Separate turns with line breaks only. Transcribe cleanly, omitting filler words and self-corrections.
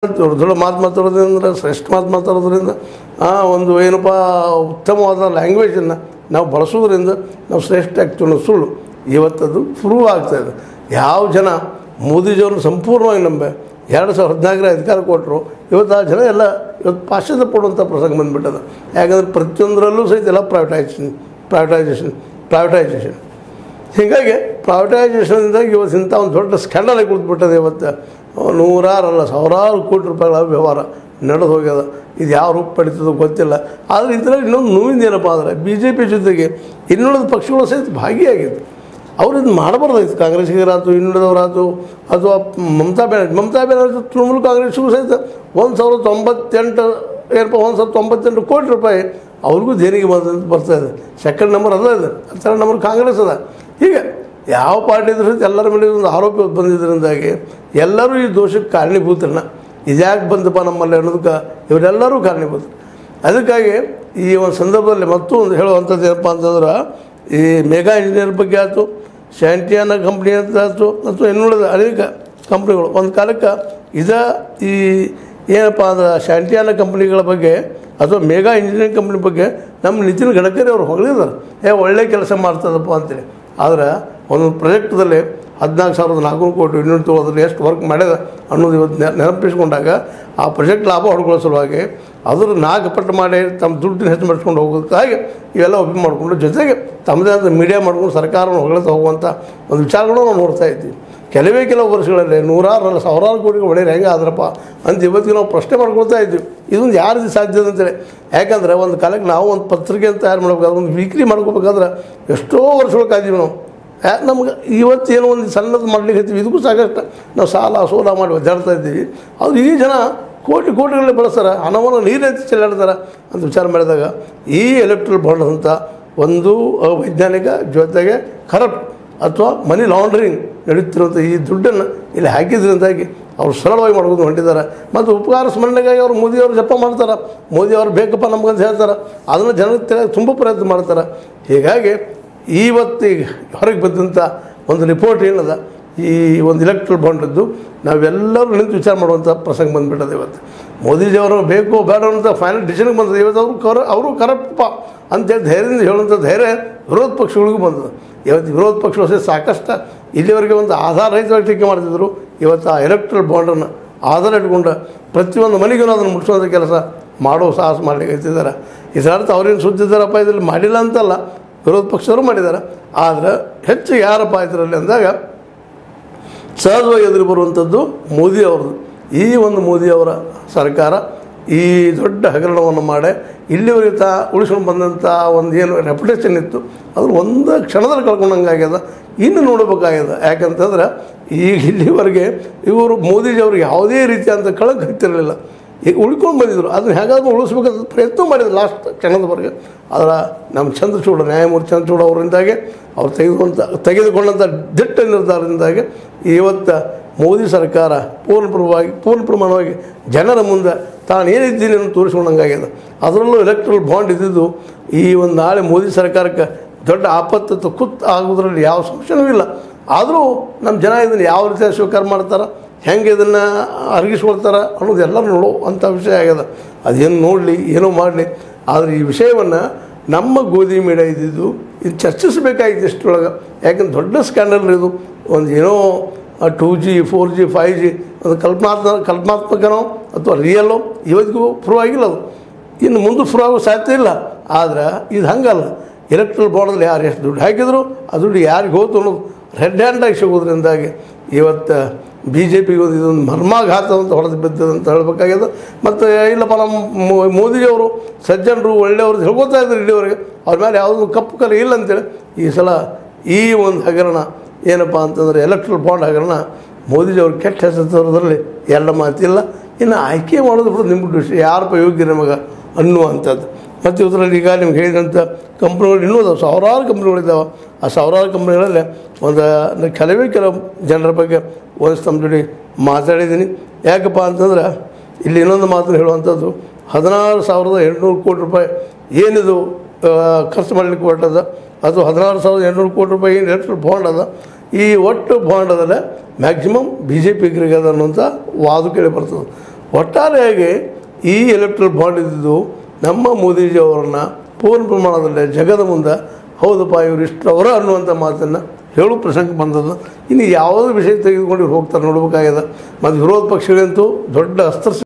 ದೊಡ್ಡ ದೊಡ್ಡ ಮಾತು ಮಾತಾಡೋದ್ರಿಂದ ಶ್ರೇಷ್ಠ ಮಾತು ಮಾತಾಡೋದ್ರಿಂದ ಒಂದು ಏನಪ್ಪ ಉತ್ತಮವಾದ ಲ್ಯಾಂಗ್ವೇಜನ್ನು ನಾವು ಬಳಸೋದ್ರಿಂದ ನಾವು ಶ್ರೇಷ್ಠ ಆಗ್ತೀವಿ ಸುಳ್ಳು ಇವತ್ತದು ಪ್ರೂವ್ ಆಗ್ತಾಯಿದೆ. ಯಾವ ಜನ ಮೋದಿಜಿಯವ್ರನ್ನ ಸಂಪೂರ್ಣವಾಗಿ ನಂಬೆ 2014 ಅಧಿಕಾರ ಕೊಟ್ಟರು, ಇವತ್ತು ಆ ಜನ ಎಲ್ಲ ಇವತ್ತು ಪಾಶ್ಚಾತ್ಯ ಪಡುವಂಥ ಪ್ರಸಂಗ ಬಂದುಬಿಟ್ಟದ. ಯಾಕಂದರೆ ಪ್ರತಿಯೊಂದರಲ್ಲೂ ಸಹಿತ ಎಲ್ಲ ಪ್ರೈವೇಟೈಸೇಷನ್ ಹೀಗಾಗಿ ಪ್ರೈವೇಟೈಸೇಷನ್ನಿಂದಾಗಿ ಇವತ್ತು ಇಂಥ ಒಂದು ದೊಡ್ಡ ಸ್ಕ್ಯಾಂಡಲ್ ಕುಳಿತುಬಿಟ್ಟದೆ. ಇವತ್ತು ನೂರಾರಲ್ಲ ಸಾವಿರಾರು ಕೋಟಿ ರೂಪಾಯಿಗಳ ವ್ಯವಹಾರ ನಡೆದು ಹೋಗ್ಯದ. ಇದು ಯಾವ ರೂಪ ಪಡಿತದೋ ಗೊತ್ತಿಲ್ಲ. ಆದರೆ ಇದರಲ್ಲಿ ಇನ್ನೊಂದು ನೋವಿಂದ ಏನಪ್ಪ ಅಂದರೆ BJP ಜೊತೆಗೆ ಇನ್ನುಳಿದ ಪಕ್ಷಗಳು ಸಹಿತ ಭಾಗಿಯಾಗಿತ್ತು. ಅವ್ರು ಇದು ಮಾಡಬಾರ್ದಾಗಿತ್ತು. ಕಾಂಗ್ರೆಸ್ಸಿಗರಾಯ್ತು, ಇನ್ನುಳಿದವರಾಯ್ತು, ಅಥವಾ ಮಮತಾ ಬ್ಯಾನರ್ಜಿ ತೃಣಮೂಲ ಕಾಂಗ್ರೆಸ್ಸಿಗೂ ಸಹಿತ 1,098 ಕೋಟಿ ರೂಪಾಯಿ ಅವ್ರಿಗೂ ದೇಣಿಗೆ ಬರ್ತಾಯಿದೆ. ಸೆಕೆಂಡ್ ನಂಬರ್ ಅದ ಇದೆ, ಥರ್ಡ್ ನಂಬರ್ ಕಾಂಗ್ರೆಸ್ ಅದ. ಹೀಗೆ ಯಾವ ಪಾರ್ಟಿ ಇದ್ರೂ ಸಹಿತ ಎಲ್ಲರ ಮೇಲೆ ಒಂದು ಆರೋಪ ಬಂದಿದ್ದರಿಂದಾಗಿ ಎಲ್ಲರೂ ಈ ದೋಷಕ್ಕೆ ಕಾರಣೀಭೂತರನ್ನ ಇದ್ಯಾಕೆ ಬಂದಪ್ಪ ನಮ್ಮಲ್ಲಿ ಅನ್ನೋದಕ್ಕೆ ಇವರೆಲ್ಲರೂ ಕಾರಣೀಭೂತರು. ಅದಕ್ಕಾಗಿ ಈ ಒಂದು ಸಂದರ್ಭದಲ್ಲಿ ಮತ್ತೊಂದು ಹೇಳುವಂಥದ್ದು ಏನಪ್ಪ ಅಂತಂದ್ರೆ, ಈ ಮೆಗಾ ಇಂಜಿನಿಯರ್ ಬಗ್ಗೆ ಆಯಿತು, ಶಾಂಟಿಯಾನ ಕಂಪ್ನಿ ಅಂತ ಆಯಿತು, ಅಥವಾ ಇನ್ನುಳಿದ ಅನೇಕ ಕಂಪ್ನಿಗಳು ಒಂದು ಕಾಲಕ್ಕೆ ಈ ಏನಪ್ಪ ಅಂದ್ರೆ ಶಾಂಟಿಯಾನ ಕಂಪ್ನಿಗಳ ಬಗ್ಗೆ ಅಥವಾ ಮೆಗಾ ಇಂಜಿನಿಯರಿಂಗ್ ಕಂಪ್ನಿ ಬಗ್ಗೆ ನಮ್ಮ ನಿತಿನ್ ಗಡ್ಕರಿ ಅವರು ಹೊಗಳಿದ್ದಾರೆ, ಒಳ್ಳೆ ಕೆಲಸ ಮಾಡ್ತದಪ್ಪ ಅಂತೇಳಿ. ಆದರೆ ಒಂದು ಪ್ರಾಜೆಕ್ಟ್ದಲ್ಲಿ 14,400 ಕೋಟಿ ಯೂನಿಟ್ ತೊಗೊಳೋದ್ರಲ್ಲಿ ಎಷ್ಟು ವರ್ಕ್ ಮಾಡ್ಯದ ಅನ್ನೋದು ಇವತ್ತು ನೆನಪಿಸ್ಕೊಂಡಾಗ ಆ ಪ್ರಾಜೆಕ್ಟ್ ಲಾಭ ಹೊಡ್ಕೊಳ್ಳೋ ಸಲುವಾಗಿ ಅದ್ರ 4 ಪಟ್ಟು ಮಾಡಿ ತಮ್ಮ ದುಡ್ಡಿನ ಹೆಚ್ಚು ಮಾಡಿಸ್ಕೊಂಡು ಹೋಗೋದಕ್ಕಾಗಿ ಇವೆಲ್ಲ ಒಪ್ಪಿ ಮಾಡಿಕೊಂಡು ಜೊತೆಗೆ ತಮ್ಮದೇ ಆದ ಮೀಡಿಯಾ ಮಾಡ್ಕೊಂಡು ಸರ್ಕಾರವನ್ನು ಹೊಗಳ್ತಾ ಹೋಗುವಂಥ ಒಂದು ವಿಚಾರಗಳು ನಾವು ನೋಡ್ತಾ ಇದ್ದೀವಿ. ಕೆಲವು ವರ್ಷಗಳಲ್ಲಿ ನೂರಾರಲ್ಲ ಸಾವಿರಾರು ಕೋಟಿಗೆ ಒಳ್ಳೆಯ ಹೆಂಗೆ ಆದ್ರಪ್ಪ ಅಂತ ಇವತ್ತಿಗೆ ನಾವು ಪ್ರಶ್ನೆ ಮಾಡ್ಕೊಳ್ತಾ ಇದ್ದೀವಿ. ಇದೊಂದು ಯಾರಿದು ಸಾಧ್ಯ ಅಂತೇಳಿ. ಯಾಕಂದರೆ ಒಂದು ಕಾಲಕ್ಕೆ ನಾವು ಒಂದು ಪತ್ರಿಕೆ ತಯಾರು ಮಾಡ್ಬೇಕಾದ್ರೆ, ಒಂದು ವೀಕ್ಲಿ ಮಾಡ್ಕೋಬೇಕಾದ್ರೆ ಎಷ್ಟೋ ವರ್ಷಗಳು ಕಾಯ್ದೀವಿ ನಾವು. ನಮ್ಗೆ ಇವತ್ತೇನೋ ಒಂದು ಸಣ್ಣದು ಮಾಡ್ಲಿಕ್ಕೆ ಹತ್ತೀವಿ, ಇದಕ್ಕೂ ಸಾಕಷ್ಟು ನಾವು ಸೋಲ ಮಾಡಿ ಒದ್ದಾಡ್ತಾ ಇದ್ದೀವಿ. ಅದು ಈ ಜನ ಕೋಟಿಗಳಲ್ಲಿ ಬಳಸ್ತಾರೆ, ಹಣವನ್ನು ನೀರೆತ್ತಿ ಚೆಲ್ಲಾಡ್ತಾರೆ ಅಂತ ವಿಚಾರ ಮಾಡಿದಾಗ ಈ ಎಲೆಕ್ಟ್ರಲ್ ಬಾಂಡ್ ಅಂತ ಒಂದು ವೈಜ್ಞಾನಿಕ ಜೊತೆಗೆ ಕರಪ್ಟ್ ಅಥವಾ ಮನಿ ಲಾಂಡ್ರಿಂಗ್ ನಡೀತಿರುವಂಥ ಈ ದುಡ್ಡನ್ನು ಇಲ್ಲಿ ಹಾಕಿದ್ರಿಂದಾಗಿ ಅವ್ರು ಸರಳವಾಗಿ ಮಾಡ್ಕೊಂಡು ಹೊಂಟಿದ್ದಾರೆ. ಮತ್ತು ಉಪಕಾರ ಸ್ಮರಣೆಗಾಗಿ ಅವರು ಮೋದಿಯವರು ಜಪ ಮಾಡ್ತಾರೆ, ಮೋದಿಯವರು ಬೇಕಪ್ಪ ನಮಗಂತ ಹೇಳ್ತಾರೆ. ಅದನ್ನು ಜನಕ್ಕೆ ತುಂಬ ಪ್ರಯತ್ನ ಮಾಡ್ತಾರೆ. ಹೀಗಾಗಿ ಇವತ್ತಿಗೆ ಹೊರಗೆ ಬಂದಂಥ ಒಂದು ರಿಪೋರ್ಟ್ ಏನದ, ಈ ಒಂದು ಎಲೆಕ್ಟ್ರಲ್ ಬಾಂಡದ್ದು ನಾವೆಲ್ಲರೂ ನಿಂತು ವಿಚಾರ ಮಾಡುವಂಥ ಪ್ರಸಂಗ ಬಂದುಬಿಟ್ಟದೆ. ಇವತ್ತು ಮೋದಿಜಿಯವರು ಬೇಕು ಬೇಡ ಅಂತ ಫೈನಲ್ ಡಿಸಿಷನ್ಗೆ ಬಂದದ್ದು. ಇವತ್ತು ಅವರು ಕರಪ್ಪ ಅಂತೇಳಿ ಧೈರ್ಯದಿಂದ ಹೇಳುವಂಥ ಧೈರ್ಯ ವಿರೋಧ ಪಕ್ಷಗಳಿಗೂ ಬಂದದ್ದು. ಇವತ್ತು ವಿರೋಧ ಪಕ್ಷಗಳು ಸಹ ಸಾಕಷ್ಟು ಇಲ್ಲಿವರೆಗೆ ಒಂದು ಆಧಾರರಹಿತವಾಗಿ ಟೀಕೆ ಮಾಡ್ತಿದ್ರು. ಇವತ್ತು ಆ ಎಲೆಕ್ಟ್ರಲ್ ಬಾಂಡನ್ನು ಆಧಾರ ಇಟ್ಕೊಂಡು ಪ್ರತಿಯೊಂದು ಮನೆಗೂ ಅದನ್ನು ಮುಟ್ಟಿಸುವಂಥ ಕೆಲಸ ಮಾಡೋ ಸಾಹಸ ಮಾಡಲಿಕ್ಕೆ ಇರ್ತಿದ್ದಾರೆ. ಇದರರ್ಥ ಅವ್ರೇನು ಸುದ್ದಿದ್ದಾರಪ್ಪ ಇದರಲ್ಲಿ ಮಾಡಿಲ್ಲ ಅಂತಲ್ಲ, ವಿರೋಧ ಪಕ್ಷದವರು ಮಾಡಿದ್ದಾರೆ. ಆದರೆ ಹೆಚ್ಚು ಯಾರಪ್ಪ ಇದರಲ್ಲಿ ಅಂದಾಗ ಸಹಜವಾಗಿ ಎದುರು ಬರುವಂಥದ್ದು ಮೋದಿ ಅವ್ರದ್ದು. ಈ ಒಂದು ಮೋದಿಯವರ ಸರ್ಕಾರ ಈ ದೊಡ್ಡ ಹಗರಣವನ್ನು ಮಾಡಿ ಇಲ್ಲಿವರೆಗೆ ಉಳಿಸ್ಕೊಂಡು ಬಂದಂಥ ಒಂದು ಏನು ರೆಪ್ಯುಟೇಷನ್ ಇತ್ತು ಅದ್ರ ಒಂದು ಕ್ಷಣದಲ್ಲಿ ಕಳ್ಕೊಂಡಂಗಾಗ್ಯದ. ಇನ್ನು ನೋಡಬೇಕಾಗ್ಯದ. ಯಾಕಂತಂದ್ರೆ ಈಗ ಇಲ್ಲಿವರೆಗೆ ಇವರು ಮೋದಿಜಿಯವ್ರಿಗೆ ಯಾವುದೇ ರೀತಿಯಾದಂಥ ಕಳಂಕ ಹತ್ತಿರಲಿಲ್ಲ, ಈಗ ಉಳ್ಕೊಂಡು ಬಂದಿದ್ದರು. ಅದನ್ನು ಹೇಗಾದ್ರೂ ಉಳಿಸ್ಬೇಕಂತ ಪ್ರಯತ್ನ ಮಾಡಿದ್ರು ಲಾಸ್ಟ್ ಕ್ಷಣದವರೆಗೆ. ಆದರೆ ನಮ್ಮ ಚಂದ್ರಚೂಡ ನ್ಯಾಯಮೂರ್ತಿ ಚಂದ್ರಚೂಡ ಅವರಿಂದಾಗಿ ಅವ್ರು ತೆಗೆದುಕೊಂಡಂಥ ದಿಟ್ಟ ನಿರ್ಧಾರದಿಂದಾಗಿ ಇವತ್ತು ಮೋದಿ ಸರ್ಕಾರ ಪೂರ್ಣ ಪ್ರಮಾಣವಾಗಿ ಜನರ ಮುಂದೆ ತಾನು ಏನಿದ್ದೀನಿ ಅಂತ ತೋರಿಸ್ಕೊಂಡಂಗಾಗ್ಯದ. ಅದರಲ್ಲೂ ಎಲೆಕ್ಟ್ರಲ್ ಬಾಂಡ್ ಇದ್ದಿದ್ದು ಈ ಒಂದು ನಾಳೆ ಮೋದಿ ಸರ್ಕಾರಕ್ಕೆ ದೊಡ್ಡ ಆಪತ್ತು ಆಗೋದ್ರಲ್ಲಿ ಯಾವ ಸಂಶಯವೂ ಇಲ್ಲ. ಆದರೂ ನಮ್ಮ ಜನ ಇದನ್ನು ಯಾವ ರೀತಿಯಾಗಿ ಸ್ವೀಕಾರ ಮಾಡ್ತಾರೆ, ಹೆಂಗೆ ಇದನ್ನು ಅರಗಿಸ್ಕೊಳ್ತಾರೆ ಅನ್ನೋದು ಎಲ್ಲರೂ ನೋಡೋ ಅಂಥ ವಿಷಯ ಆಗ್ಯದ. ಅದೇನು ನೋಡಲಿ ಏನೋ ಮಾಡಲಿ, ಆದರೆ ಈ ವಿಷಯವನ್ನು ನಮ್ಮ ಗೋಧಿ ಮೀಡಿಯಾ ಇದು ಚರ್ಚಿಸಬೇಕಾಗಿತ್ತು ಇಷ್ಟರೊಳಗೆ. ಯಾಕಂದ್ರೆ ದೊಡ್ಡ ಸ್ಕ್ಯಾಂಡಲ್ ಇದು. ಒಂದು ಏನೋ 2G 4G 5G ಅದು ಕಲ್ಪನಾತ್ಮಕನೋ ಅಥವಾ ರಿಯಲ್ಲೋ ಇವತ್ತಿಗೂ ಪ್ರೂವ್ ಆಗಿಲ್ಲ. ಅದು ಇನ್ನು ಮುಂದೆ ಪ್ರೂವ್ ಆಗೋ ಸಾಧ್ಯತೆ ಇಲ್ಲ. ಆದರೆ ಇದು ಹಂಗಲ್ಲ. ಎಲೆಕ್ಟ್ರಲ್ ಬಾಂಡಲ್ಲಿ ಯಾರು ಎಷ್ಟು ದುಡ್ಡು ಹಾಕಿದ್ರು ಆ ದುಡ್ಡು ಯಾರಿಗೆ ಹೋಯ್ತು ಅನ್ನೋದು ರೆಡ್ ಹ್ಯಾಂಡಾಗಿ ಸಿಗೋದ್ರಿಂದಾಗಿ ಇವತ್ತು BJPಗೆ ಒಂದು ಇದೊಂದು ಮರ್ಮಾಘಾತ ಅಂತ ಹೊಡೆದು ಬಿದ್ದದು ಅಂತ ಹೇಳಬೇಕಾಗ್ಯದ. ಮತ್ತು ಇಲ್ಲಪ್ಪ ನಮ್ಮ ಮೋದಿಜಿಯವರು ಸಜ್ಜನರು ಒಳ್ಳೆಯವರು ಹೇಳ್ಕೊತಾ ಇದ್ದಾರೆ ಇಲ್ಲಿವರೆಗೆ, ಅವ್ರ ಮೇಲೆ ಯಾವುದೂ ಕಪ್ಪು ಕಲೆ ಇಲ್ಲ ಅಂತೇಳಿ ಈ ಸಲ ಈ ಒಂದು ಹಗರಣ ಏನಪ್ಪ ಅಂತಂದರೆ ಎಲೆಕ್ಟ್ರಲ್ ಬಾಂಡ್ ಹಗರಣ ಮೋದಿಜಿಯವ್ರು ಕೆಟ್ಟ ಹೆಸರು ತರೋದ್ರಲ್ಲಿ ಎಲ್ಲ ಮಾತಿಲ್ಲ. ಇನ್ನು ಆಯ್ಕೆ ಮಾಡೋದು ಬಿಡು ನಿಮ್ಮ ವಿಷಯ, ಯಾರಪ್ಪ ಯೋಗ್ಯ ನಮಗೆ ಅನ್ನುವಂಥದ್ದು. ಮತ್ತು ಇದರಲ್ಲಿ ಈಗ ನಿಮ್ಗೆ ಹೇಳಿದಂಥ ಕಂಪ್ನಿಗಳು ಇನ್ನೂ ಅದಾವೆ, ಸಾವಿರಾರು ಕಂಪ್ನಿಗಳಿದ್ದಾವೆ. ಆ ಸಾವಿರಾರು ಕಂಪ್ನಿಗಳಲ್ಲಿ ಕೆಲವು ಜನರ ಬಗ್ಗೆ ಒಂದು ತಮ್ಮ ಜೊತೆ ಮಾತಾಡಿದ್ದೀನಿ. ಯಾಕಪ್ಪ ಅಂತಂದ್ರೆ ಇಲ್ಲಿ ಇನ್ನೊಂದು ಮಾತನ್ನು ಹೇಳುವಂಥದ್ದು, 16,800 ಕೋಟಿ ರೂಪಾಯಿ ಏನಿದು ಖರ್ಚು ಮಾಡಲಿಕ್ಕೆ ಹೊರಟದ, ಅದು 16,800 ಕೋಟಿ ರೂಪಾಯಿ ಏನು ಎಲೆಕ್ಟ್ರಲ್ ಬಾಂಡ್ ಅದ, ಈ ಒಟ್ಟು ಬಾಂಡ್ ಅದಲ್ಲ ಮ್ಯಾಕ್ಸಿಮಮ್ BJPಗರಿಗೆ ಅದ ಅನ್ನೋಂಥ ವಾದ ಕೇಳಿ ಬರ್ತದೆ. ಒಟ್ಟಾರೆಯಾಗಿ ಈ ಎಲೆಕ್ಟ್ರಲ್ ಬಾಂಡ್ ಇದ್ದಿದ್ದು ನಮ್ಮ ಮೋದಿಜಿ ಅವರನ್ನು ಪೂರ್ಣ ಪ್ರಮಾಣದಲ್ಲಿ ಜಗದ ಮುಂದೆ ಹೌದಪ್ಪ ಇವರು ಇಷ್ಟವರ ಅನ್ನುವಂಥ ಮಾತನ್ನು ಹೇಳೋ ಪ್ರಸಂಗ ಬಂದದ್ದು. ಇನ್ನು ಯಾವುದೇ ವಿಷಯ ತೆಗೆದುಕೊಂಡು ಹೋಗ್ತಾರೆ ನೋಡ್ಬೇಕಾಗ್ಯದ. ಮತ್ತು ವಿರೋಧ ಪಕ್ಷಗಳಂತೂ ದೊಡ್ಡ ಅಸ್ತ್ರ